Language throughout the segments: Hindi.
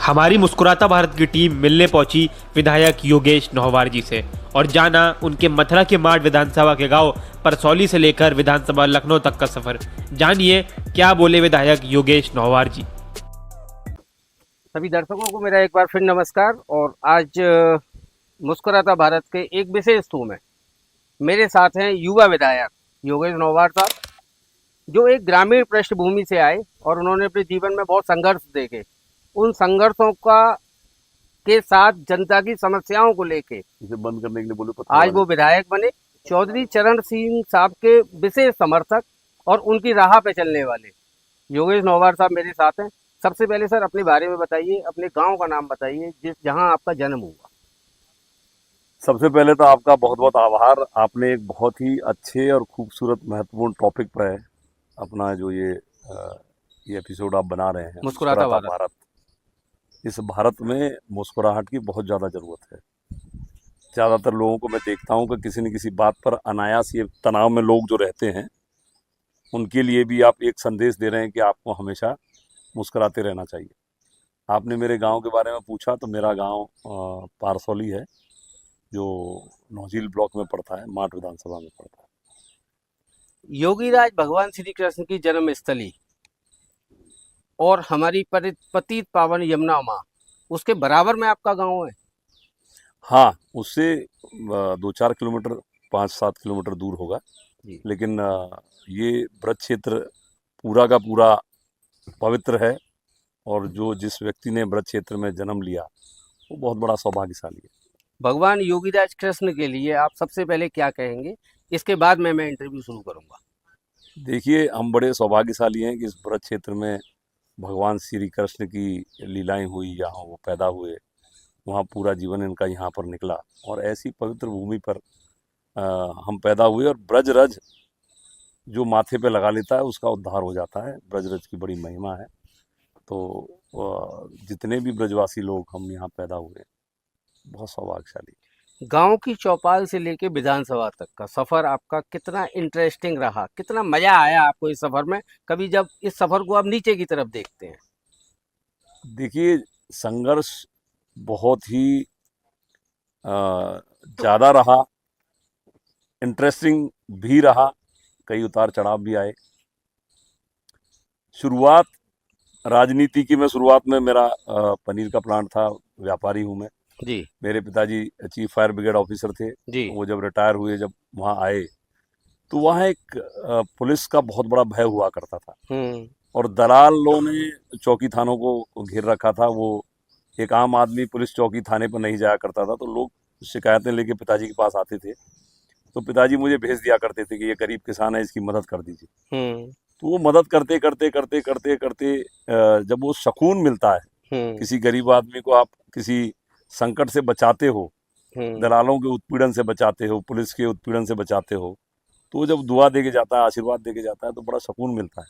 हमारी मुस्कुराता भारत की टीम मिलने पहुंची विधायक योगेश नौहवार जी से और जाना उनके मथुरा के माठ विधानसभा के गांव परसौली से लेकर विधानसभा लखनऊ तक का सफर। जानिए क्या बोले विधायक योगेश नौहवार जी। सभी दर्शकों को मेरा एक बार फिर नमस्कार। और आज मुस्कुराता भारत के एक विशेष शो में मेरे साथ हैं युवा विधायक योगेश नौहवार साहब, जो एक ग्रामीण पृष्ठभूमि से आए और उन्होंने अपने जीवन में बहुत संघर्ष देखे। उन संघर्षों का के साथ जनता की समस्याओं को लेके इसे बंद करने के लिए बोले आज वो विधायक बने। चौधरी चरण सिंह साहब के विशेष समर्थक और उनकी राह पे चलने वाले योगेश नौहवार साहब मेरे साथ हैं। सबसे पहले सर अपने बारे में बताइए, अपने गांव का नाम बताइए जहां आपका जन्म हुआ। सबसे पहले तो आपका बहुत बहुत आभार। आपने एक बहुत ही अच्छे और खूबसूरत महत्वपूर्ण टॉपिक पर है अपना जो ये एपिसोड आप बना रहे हैं, मुस्कुराता भारत। इस भारत में मुस्कुराहट की बहुत ज़्यादा ज़रूरत है। ज़्यादातर लोगों को मैं देखता हूँ कि किसी न किसी बात पर अनायास ये तनाव में लोग जो रहते हैं, उनके लिए भी आप एक संदेश दे रहे हैं कि आपको हमेशा मुस्कुराते रहना चाहिए। आपने मेरे गांव के बारे में पूछा तो मेरा गांव पारसौली है, जो नौझील ब्लॉक में पड़ता है, माठ विधानसभा में पड़ता है। योगीराज भगवान श्री कृष्ण की जन्म स्थली और हमारी पतित पावन यमुना माँ, उसके बराबर में आपका गांव है। हाँ, उससे 2-4 किलोमीटर 5-7 किलोमीटर दूर होगा, लेकिन ये ब्रज क्षेत्र पूरा का पूरा पवित्र है और जो जिस व्यक्ति ने ब्रज क्षेत्र में जन्म लिया वो बहुत बड़ा सौभाग्यशाली है। भगवान योगीराज कृष्ण के लिए आप सबसे पहले क्या कहेंगे, इसके बाद मैं इंटरव्यू शुरू करूंगा। देखिए, हम बड़े सौभाग्यशाली हैं कि इस ब्रज क्षेत्र में भगवान श्री कृष्ण की लीलाएं हुई, यहाँ वो पैदा हुए, वहाँ पूरा जीवन इनका यहाँ पर निकला और ऐसी पवित्र भूमि पर हम पैदा हुए। और ब्रज रज जो माथे पे लगा लेता है उसका उद्धार हो जाता है। ब्रज रज की बड़ी महिमा है। तो जितने भी ब्रजवासी लोग हम यहाँ पैदा हुए, बहुत सौभाग्यशाली। गांव की चौपाल से लेके विधानसभा तक का सफर आपका कितना इंटरेस्टिंग रहा, कितना मजा आया आपको इस सफर में, कभी जब इस सफर को आप नीचे की तरफ देखते हैं? देखिए, संघर्ष बहुत ही ज़्यादा रहा, इंटरेस्टिंग भी रहा, कई उतार चढ़ाव भी आए। शुरुआत राजनीति की, मैं शुरुआत में मेरा पनीर का प्लांट था, व्यापारी हूँ मैं जी। मेरे पिताजी चीफ फायर ब्रिगेड ऑफिसर थे जी। वो जब रिटायर हुए, जब वहाँ आए तो वहाँ एक पुलिस का बहुत बड़ा भय हुआ करता था और दलालों ने चौकी थानों को घेर रखा था। वो एक आम आदमी पुलिस चौकी थाने पर नहीं जाया करता था, तो लोग शिकायतें लेके पिताजी के पास आते थे, तो पिताजी मुझे भेज दिया करते थे कि ये गरीब किसान है, इसकी मदद कर दीजिए। तो वो मदद करते करते करते करते करते जब वो सुकून मिलता है, किसी गरीब आदमी को आप किसी संकट से बचाते हो, दलालों के उत्पीड़न से बचाते हो, पुलिस के उत्पीड़न से बचाते हो, तो जब दुआ दे के जाता है, आशीर्वाद दे के जाता है, तो बड़ा सुकून मिलता है।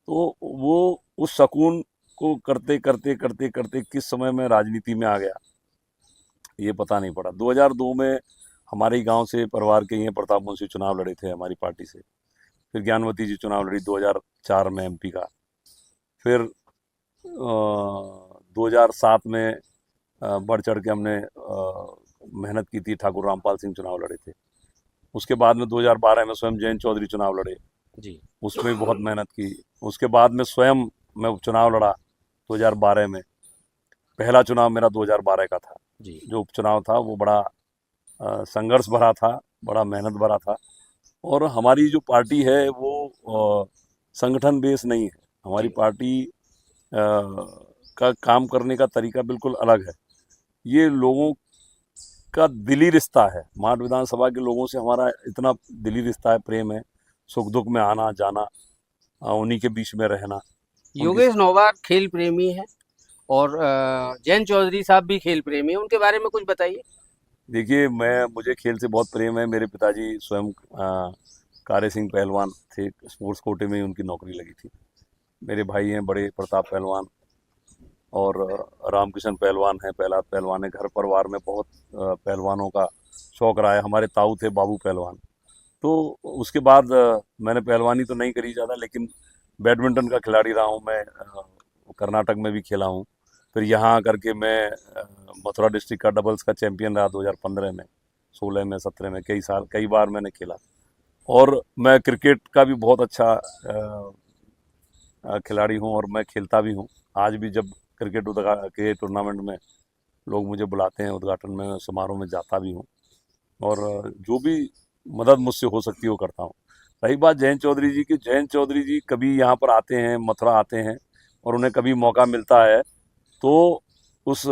तो वो उस सुकून को करते करते करते करते किस समय में राजनीति में आ गया ये पता नहीं पड़ा। 2002 में हमारे गांव से परिवार के ही प्रताप मुंशी चुनाव लड़े थे हमारी पार्टी से। फिर ज्ञानवती जी चुनाव लड़ी 2004 में एमपी का। फिर 2007 में बढ़ चढ़ के हमने मेहनत की थी, ठाकुर रामपाल सिंह चुनाव लड़े थे। उसके बाद में 2012 में स्वयं जयंत चौधरी चुनाव लड़े जी, उसमें भी बहुत मेहनत की। उसके बाद में स्वयं मैं उपचुनाव लड़ा 2012 में। पहला चुनाव मेरा 2012 का था जी। जो उपचुनाव था वो बड़ा संघर्ष भरा था, बड़ा मेहनत भरा था। और हमारी जो पार्टी है वो संगठन बेस नहीं है। हमारी पार्टी का काम करने का तरीका बिल्कुल अलग है। ये लोगों का दिली रिश्ता है। माठ विधानसभा के लोगों से हमारा इतना दिली रिश्ता है, प्रेम है, सुख दुख में आना जाना, उन्हीं के बीच में रहना। योगेश नौहवार खेल प्रेमी है और जयंत चौधरी साहब भी खेल प्रेमी है, उनके बारे में कुछ बताइए। देखिए, मुझे खेल से बहुत प्रेम है। मेरे पिताजी स्वयं कार्य सिंह पहलवान थे, स्पोर्ट्स कोटे में ही उनकी नौकरी लगी थी। मेरे भाई हैं बड़े प्रताप पहलवान और रामकिशन पहलवान है, पहलाद पहलवान है। घर परिवार में बहुत पहलवानों का शौक रहा है। हमारे ताऊ थे बाबू पहलवान। तो उसके बाद मैंने पहलवानी तो नहीं करी ज़्यादा, लेकिन बैडमिंटन का खिलाड़ी रहा हूँ मैं। कर्नाटक में भी खेला हूँ, फिर यहाँ आकर के मैं मथुरा डिस्ट्रिक्ट का डबल्स का चैंपियन रहा 2015 में, 16 में, 17 में, कई बार मैंने खेला। और मैं क्रिकेट का भी बहुत अच्छा खिलाड़ी हूँ और मैं खेलता भी हूँ। आज भी जब क्रिकेट के टूर्नामेंट में लोग मुझे बुलाते हैं उद्घाटन में, समारोह में जाता भी हूँ और जो भी मदद मुझसे हो सकती है वो करता हूँ। रही बात जयंत चौधरी जी की, जयंत चौधरी जी कभी यहाँ पर आते हैं, मथुरा आते हैं और उन्हें कभी मौका मिलता है तो उस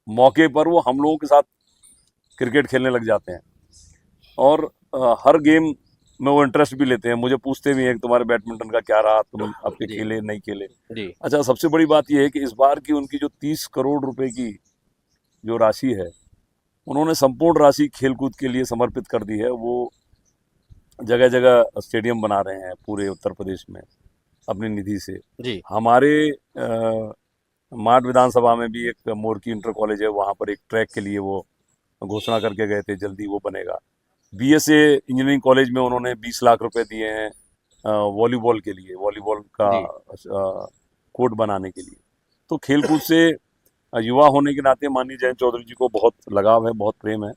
मौके पर वो हम लोगों के साथ क्रिकेट खेलने लग जाते हैं और हर गेम में वो इंटरेस्ट भी लेते हैं। मुझे पूछते भी हैं कि तुम्हारे बैडमिंटन का क्या रहा, तुम आपके खेले नहीं खेले। अच्छा, सबसे बड़ी बात यह है कि इस बार की उनकी जो 30 करोड़ रुपए की जो राशि है, उन्होंने संपूर्ण राशि खेलकूद के लिए समर्पित कर दी है। वो जगह जगह स्टेडियम बना रहे हैं पूरे उत्तर प्रदेश में अपनी निधि से। जी। हमारे माठ विधानसभा में भी एक मोरकी इंटर कॉलेज है, वहाँ पर एक ट्रैक के लिए वो घोषणा करके गए थे, जल्दी वो बनेगा। बीएसए इंजीनियरिंग कॉलेज में उन्होंने 20 लाख रुपए दिए हैं वॉलीबॉल के लिए, वॉलीबॉल का कोर्ट बनाने के लिए। तो खेलकूद से युवा होने के नाते माननीय जयंत चौधरी जी को बहुत लगाव है, बहुत प्रेम है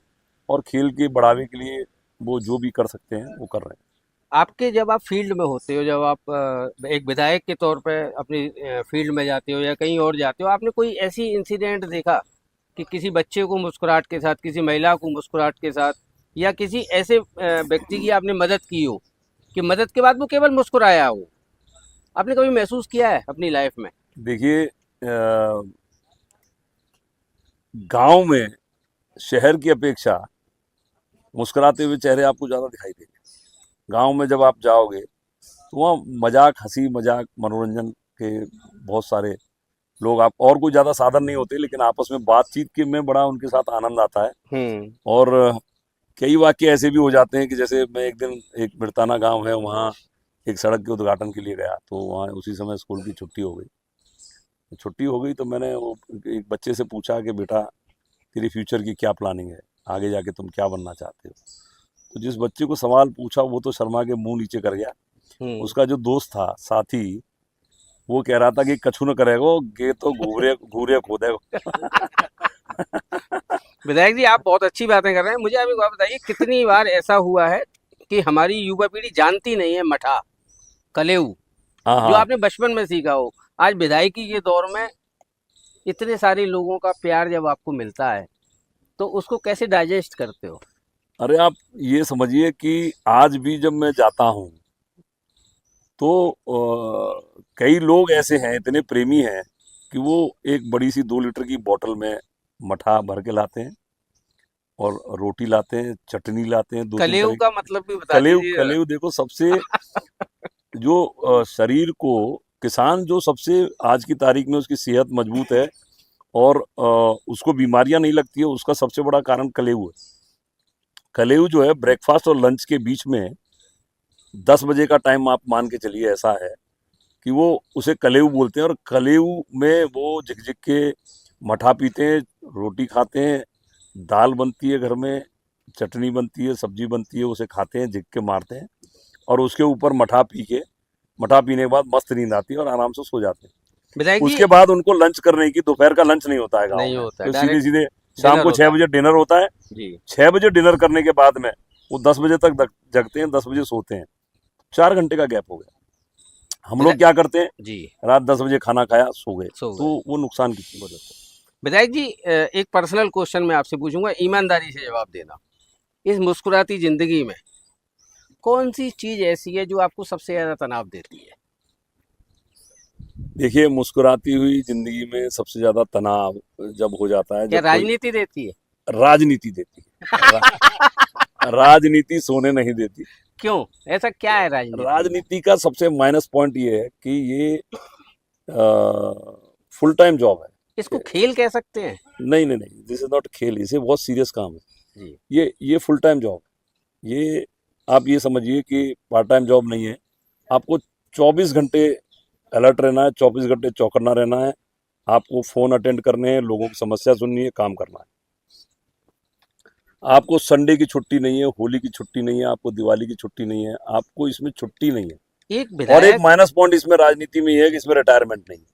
और खेल के बढ़ावे के लिए वो जो भी कर सकते हैं वो कर रहे हैं। आपके जब आप फील्ड में होते हो, जब आप एक विधायक के तौर पे अपनी फील्ड में जाते हो या कहीं और जाते हो, आपने कोई ऐसी इंसिडेंट देखा कि किसी बच्चे को मुस्कुराहट के साथ, किसी महिला को मुस्कुराहट के साथ, या किसी ऐसे व्यक्ति की आपने मदद की हो कि मदद के बाद वो केवल मुस्कुराया हो? आपने कभी महसूस किया है अपनी लाइफ में? देखिए, गांव में शहर की अपेक्षा मुस्कुराते हुए चेहरे आपको ज़्यादा दिखाई देंगे। गांव में जब आप जाओगे तो वहाँ मजाक, हंसी मजाक, मनोरंजन के बहुत सारे लोग, आप और कोई ज़्यादा साधन नहीं होते, लेकिन आपस में बातचीत के में बड़ा उनके साथ आनंद आता है। और कई वाक्य ऐसे भी हो जाते हैं कि जैसे मैं एक दिन, एक बिरताना गांव है, वहाँ एक सड़क के उद्घाटन के लिए गया, तो वहाँ उसी समय स्कूल की छुट्टी हो गई तो मैंने वो एक बच्चे से पूछा कि बेटा तेरी फ्यूचर की क्या प्लानिंग है, आगे जाके तुम क्या बनना चाहते हो? तो जिस बच्चे को सवाल पूछा वो तो शर्मा के मुंह नीचे कर गया। उसका जो दोस्त था, साथी, वो कह रहा था कि कछु न करेगा, गे तो घूरे खोदेगा। विधायक जी, आप बहुत अच्छी बातें कर रहे हैं। मुझे आप एक बात बताइए, कितनी बार ऐसा हुआ है कि हमारी युवा पीढ़ी जानती नहीं है मठा, कलेऊ, जो आपने बचपन में सीखा हो, आज विधायकी के दौर में इतने सारे लोगों का प्यार जब आपको मिलता है तो उसको कैसे डाइजेस्ट करते हो? अरे आप ये समझिए कि आज भी जब मैं जाता हूँ तो कई लोग ऐसे हैं, इतने प्रेमी हैं कि वो एक बड़ी सी 2 लीटर की बोतल में मठा भर के लाते हैं और रोटी लाते हैं, चटनी लाते हैं। कलेऊ का मतलब भी बता दीजिए। कलेऊ देखो, सबसे जो शरीर को, किसान जो सबसे आज की तारीख में उसकी सेहत मजबूत है और उसको बीमारियां नहीं लगती है, उसका सबसे बड़ा कारण कलेऊ है। कलेऊ जो है, ब्रेकफास्ट और लंच के बीच में 10 बजे का टाइम आप मान के चलिए, ऐसा है कि वो उसे कलेऊ बोलते हैं और कलेऊ में वो झिक के मठा पीते हैं, रोटी खाते हैं, दाल बनती है घर में, चटनी बनती है, सब्जी बनती है, उसे खाते हैं, झिक के मारते हैं और उसके ऊपर मठा पीने के बाद मस्त नींद आती है और आराम से सो जाते हैं। उसके बाद उनको लंच करने की, दोपहर का लंच नहीं होता है गाँव में, तो सीधे शाम को 6 बजे डिनर होता है। 6 बजे डिनर करने के बाद में वो 10 बजे तक जगते हैं, 10 बजे सोते हैं। 4 घंटे का गैप हो गया। हम लोग क्या करते हैं जी, रात 10 बजे खाना खाया, सो गए, तो वो नुकसान कितनी बड़ी होता है। विधायक जी, एक पर्सनल क्वेश्चन मैं आपसे पूछूंगा, ईमानदारी से जवाब देना। इस मुस्कुराती जिंदगी में कौन सी चीज ऐसी है जो आपको सबसे ज्यादा तनाव देती है? देखिए, मुस्कुराती हुई जिंदगी में सबसे ज्यादा तनाव जब हो जाता है, क्या राजनीति देती है? राजनीति देती है। राजनीति सोने नहीं देती। क्यों, ऐसा क्या है राजनीति? राजनीति का सबसे माइनस पॉइंट ये है कि ये फुल टाइम जॉब है। इसको खेल कह सकते हैं? नहीं, दिस इज नॉट खेल, इसे बहुत सीरियस काम है जी। ये फुल टाइम जॉब, ये आप ये समझिए कि पार्ट टाइम जॉब नहीं है। आपको 24 घंटे अलर्ट रहना है, 24 घंटे चौकन्ना रहना है, आपको फोन अटेंड करने हैं, लोगों की समस्या सुननी है, काम करना है। आपको संडे की छुट्टी नहीं है, होली की छुट्टी नहीं है, आपको दिवाली की छुट्टी नहीं है, आपको इसमें छुट्टी नहीं है। और एक माइनस पॉइंट इसमें राजनीति में है कि इसमें रिटायरमेंट नहीं है।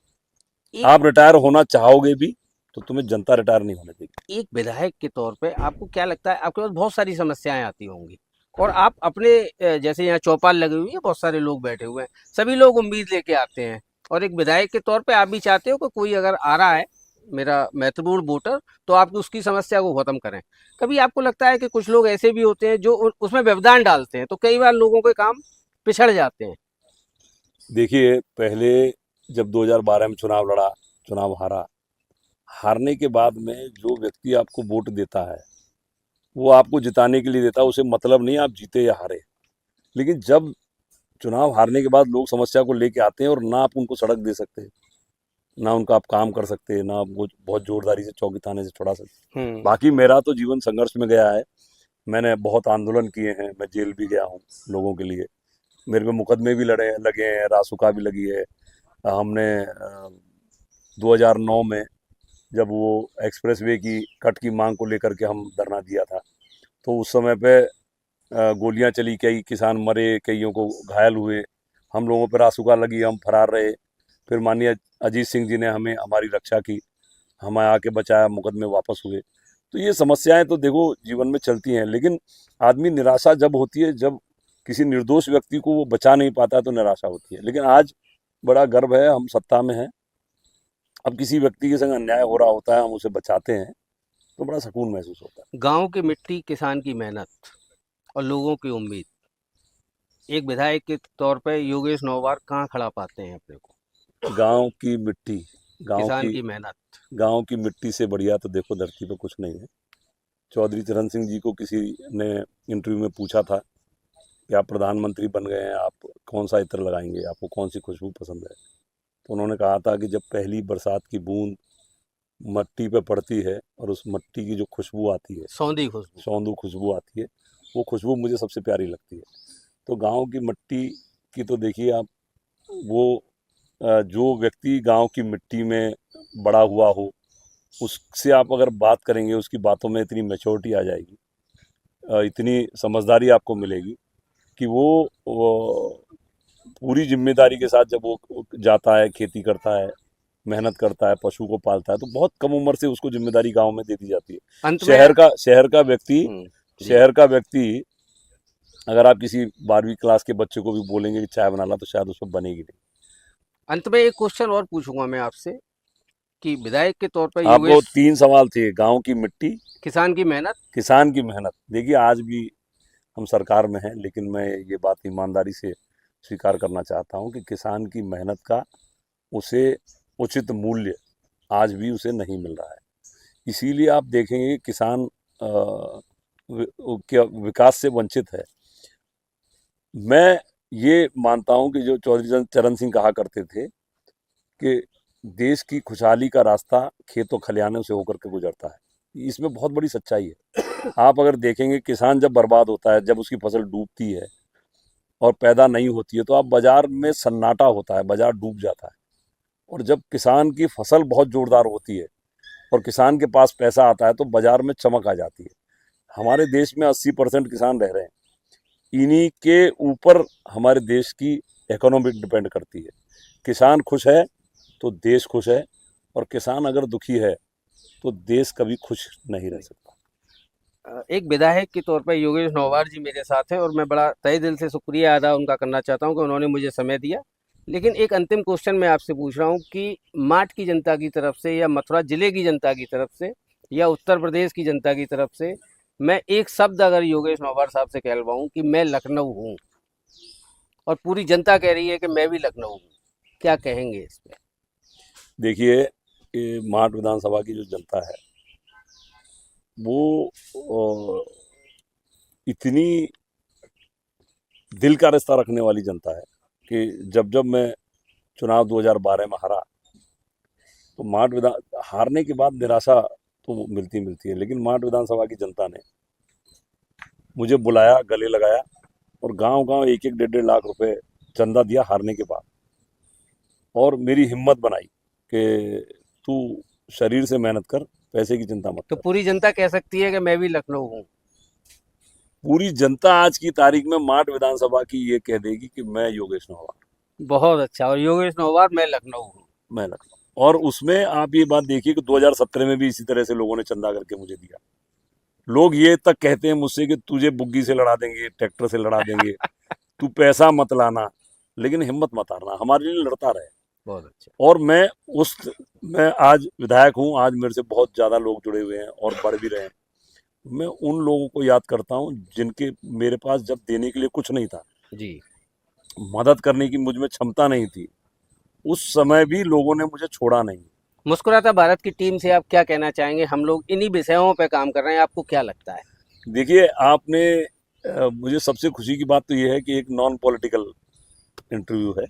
आप रिटायर होना चाहोगे भी तो तुम्हें जनता रिटायर नहीं होने देगी। एक विधायक के तौर पे आपको क्या लगता है, आपके पास बहुत सारी समस्याएं आती होंगी और आप अपने जैसे यहाँ चौपाल लगी हुई है, बहुत सारे लोग बैठे हुए हैं, सभी लोग उम्मीद लेके आते हैं और एक विधायक के तौर पे आप भी चाहते हो कि कोई अगर आ रहा है मेरा महत्वपूर्ण वोटर तो आप उसकी समस्या को खत्म करें। कभी आपको लगता है कि कुछ लोग ऐसे भी होते हैं जो उसमें व्यवधान डालते हैं तो कई बार लोगों के काम पिछड़ जाते हैं? देखिए, पहले जब 2012 में चुनाव लड़ा, चुनाव हारा, हारने के बाद में जो व्यक्ति आपको वोट देता है वो आपको जिताने के लिए देता है, उसे मतलब नहीं आप जीते या हारे। लेकिन जब चुनाव हारने के बाद लोग समस्या को लेके आते हैं और ना आप उनको सड़क दे सकते, ना उनका आप काम कर सकते, ना आप वो बहुत जोरदारी से चौकी थाने से छुड़ा सकते। बाकी मेरा तो जीवन संघर्ष में गया है, मैंने बहुत आंदोलन किए हैं, मैं जेल भी गया हूँ लोगों के लिए, मेरे पे मुकदमे भी लगे हैं, रासुका भी लगी है। हमने 2009 में जब वो एक्सप्रेसवे की कट की मांग को लेकर के हम धरना दिया था तो उस समय पे गोलियां चली, कई किसान मरे, कईयों को घायल हुए, हम लोगों पर रासुका लगी, हम फरार रहे। फिर माननीय अजीत सिंह जी ने हमें हमारी रक्षा की, हमें आके बचाया, मुकदमे वापस हुए। तो ये समस्याएं तो देखो जीवन में चलती हैं, लेकिन आदमी निराशा जब होती है, जब किसी निर्दोष व्यक्ति को वो बचा नहीं पाता है तो निराशा होती है। लेकिन आज बड़ा गर्व है, हम सत्ता में हैं, अब किसी व्यक्ति के संग अन्याय हो रहा होता है, हम उसे बचाते हैं तो बड़ा सुकून महसूस होता है। गांव की मिट्टी, किसान की मेहनत और लोगों की उम्मीद, एक विधायक के तौर पे योगेश नौवार कहाँ खड़ा पाते हैं अपने को? गांव की मिट्टी, किसान की मेहनत, गांव की मिट्टी से बढ़िया तो देखो धरती पे कुछ नहीं है। चौधरी चरण सिंह जी को किसी ने इंटरव्यू में पूछा था कि आप प्रधानमंत्री बन गए हैं, आप कौन सा इत्र लगाएंगे, आपको कौन सी खुशबू पसंद है? तो उन्होंने कहा था कि जब पहली बरसात की बूंद मट्टी पे पड़ती है और उस मट्टी की जो खुशबू आती है, सौंधी खुशबू आती है, वो खुशबू मुझे सबसे प्यारी लगती है। तो गांव की मिट्टी की तो देखिए आप, वो जो व्यक्ति गांव की मिट्टी में बड़ा हुआ हो उससे आप अगर बात करेंगे, उसकी बातों में इतनी मैच्योरिटी आ जाएगी, इतनी समझदारी आपको मिलेगी कि वो पूरी जिम्मेदारी के साथ जब वो जाता है, खेती करता है, मेहनत करता है, पशु को पालता है, तो बहुत कम उम्र से उसको जिम्मेदारी गांव में दे दी जाती है। शहर का व्यक्ति अगर आप किसी 12वीं क्लास के बच्चे को भी बोलेंगे कि चाय बना ला तो शायद उसमें बनेगी नहीं। अंत में एक क्वेश्चन और पूछूंगा मैं आपसे कि विधायक के तौर पर आपको 3 सवाल थे, गांव की मिट्टी, किसान की मेहनत। देखिए आज भी हम सरकार में हैं, लेकिन मैं ये बात ईमानदारी से स्वीकार करना चाहता हूं कि किसान की मेहनत का उसे उचित मूल्य आज भी उसे नहीं मिल रहा है। इसीलिए आप देखेंगे किसान विकास से वंचित है। मैं ये मानता हूं कि जो चौधरी चरण सिंह कहा करते थे कि देश की खुशहाली का रास्ता खेतों खलिहानों से होकर के गुजरता है, इसमें बहुत बड़ी सच्चाई है। आप अगर देखेंगे किसान जब बर्बाद होता है, जब उसकी फसल डूबती है और पैदा नहीं होती है, तो आप बाजार में सन्नाटा होता है, बाजार डूब जाता है। और जब किसान की फसल बहुत जोरदार होती है और किसान के पास पैसा आता है तो बाजार में चमक आ जाती है। हमारे देश में 80% किसान रह रहे हैं, इन्हीं के ऊपर हमारे देश की इकोनॉमी डिपेंड करती है। किसान खुश है तो देश खुश है, और किसान अगर दुखी है तो देश कभी खुश नहीं रह सकता। एक विधायक के तौर पर योगेश नौवार जी मेरे साथ हैं और मैं बड़ा तहे दिल से शुक्रिया अदा उनका करना चाहता हूं कि उन्होंने मुझे समय दिया। लेकिन एक अंतिम क्वेश्चन मैं आपसे पूछ रहा हूं कि माट की जनता की तरफ से या मथुरा जिले की जनता की तरफ से या उत्तर प्रदेश की जनता की तरफ से मैं एक शब्द अगर योगेश नौवार साहब से कहलवाऊं कि मैं लखनऊ हूं और पूरी जनता कह रही है कि मैं भी लखनऊ हूं, क्या कहेंगे इस पे? देखिए, ये माट विधानसभा की जो जनता है वो इतनी दिल का रिश्ता रखने वाली जनता है कि जब मैं चुनाव 2012 में हारा तो हारने के बाद निराशा तो मिलती है, लेकिन माट विधानसभा की जनता ने मुझे बुलाया, गले लगाया और गांव-गांव 1-1, 1.5 लाख रुपए चंदा दिया हारने के बाद, और मेरी हिम्मत बनाई कि तू शरीर से मेहनत कर, पैसे की चिंता मत कर। तो पूरी जनता कह सकती है कि मैं भी लखनऊ हूँ? पूरी जनता आज की तारीख में माट विधानसभा की ये कह देगी कि मैं योगेश नौवार। बहुत अच्छा। और योगेश नौवार मैं लखनऊ हूँ। मैं लखनऊ। और उसमें आप ये बात देखिए कि 2017 में भी इसी तरह से लोगों ने चंदा करके मुझे दिया। लोग ये तक कहते हैं मुझसे कि तुझे बुग्गी से लड़ा देंगे, ट्रैक्टर से लड़ा देंगे, तू पैसा मत लाना, लेकिन हिम्मत मत हारना, हमारे लिए लड़ता रहे। बहुत अच्छा। और मैं आज विधायक हूँ, आज मेरे से बहुत ज़्यादा लोग जुड़े हुए हैं और बढ़ भी रहे हैं। मैं उन लोगों को याद करता हूँ जिनके मेरे पास जब देने के लिए कुछ नहीं था, जी। मदद करने की मुझ में क्षमता नहीं थी, उस समय भी लोगों ने मुझे छोड़ा नहीं। मुस्कुराता भारत की टीम से आप क्या कहना चाहेंगे? हम लोग इन्हीं विषयों पे काम कर रहे हैं, आपको क्या लगता है? देखिए, आपने मुझे सबसे खुशी की बात तो ये है कि एक नॉन पॉलिटिकल इंटरव्यू है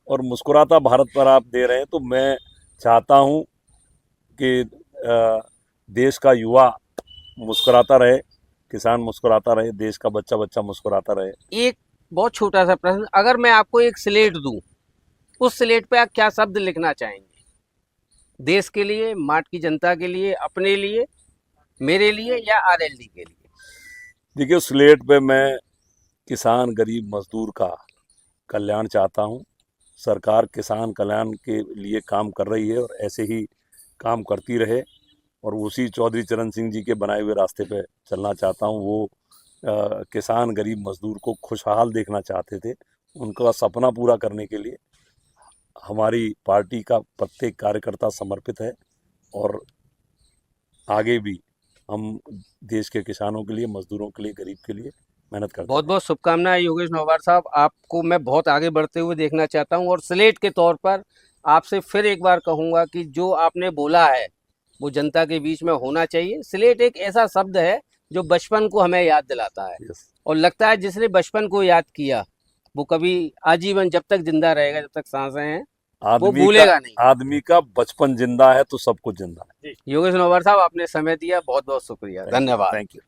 और मुस्कुराता भारत पर आप दे रहे हैं, तो मैं चाहता हूँ कि देश का युवा मुस्कुराता रहे, किसान मुस्कुराता रहे, देश का बच्चा बच्चा मुस्कुराता रहे। एक बहुत छोटा सा प्रश्न, अगर मैं आपको एक स्लेट दूं, उस स्लेट पे आप क्या शब्द लिखना चाहेंगे? देश के लिए, माट की जनता के लिए, अपने लिए, मेरे लिए या आरएलडी के लिए? देखिए, स्लेट पे मैं किसान गरीब मजदूर का कल्याण चाहता हूँ। सरकार किसान कल्याण के लिए काम कर रही है और ऐसे ही काम करती रहे, और उसी चौधरी चरण सिंह जी के बनाए हुए रास्ते पे चलना चाहता हूँ। वो किसान गरीब मजदूर को खुशहाल देखना चाहते थे, उनका सपना पूरा करने के लिए हमारी पार्टी का प्रत्येक कार्यकर्ता समर्पित है और आगे भी हम देश के किसानों के लिए, मजदूरों के लिए, गरीब के लिए मेहनत करते बहुत बहुत शुभकामनाएं योगेश नौवार साहब, आपको मैं बहुत आगे बढ़ते हुए देखना चाहता हूं। और स्लेट के तौर पर आपसे फिर एक बार कहूंगा कि जो आपने बोला है वो जनता के बीच में होना चाहिए। स्लेट एक ऐसा शब्द है जो बचपन को हमें याद दिलाता है, Yes. और लगता है जिसने बचपन को याद किया वो कभी आजीवन, जब तक जिंदा रहेगा, जब तक सांसें हैं, वो भूलेगा नहीं। आदमी का बचपन जिंदा है तो सब कुछ जिंदा है। योगेश नौवार साहब, आपने समय दिया, बहुत बहुत शुक्रिया, धन्यवाद। Thank you.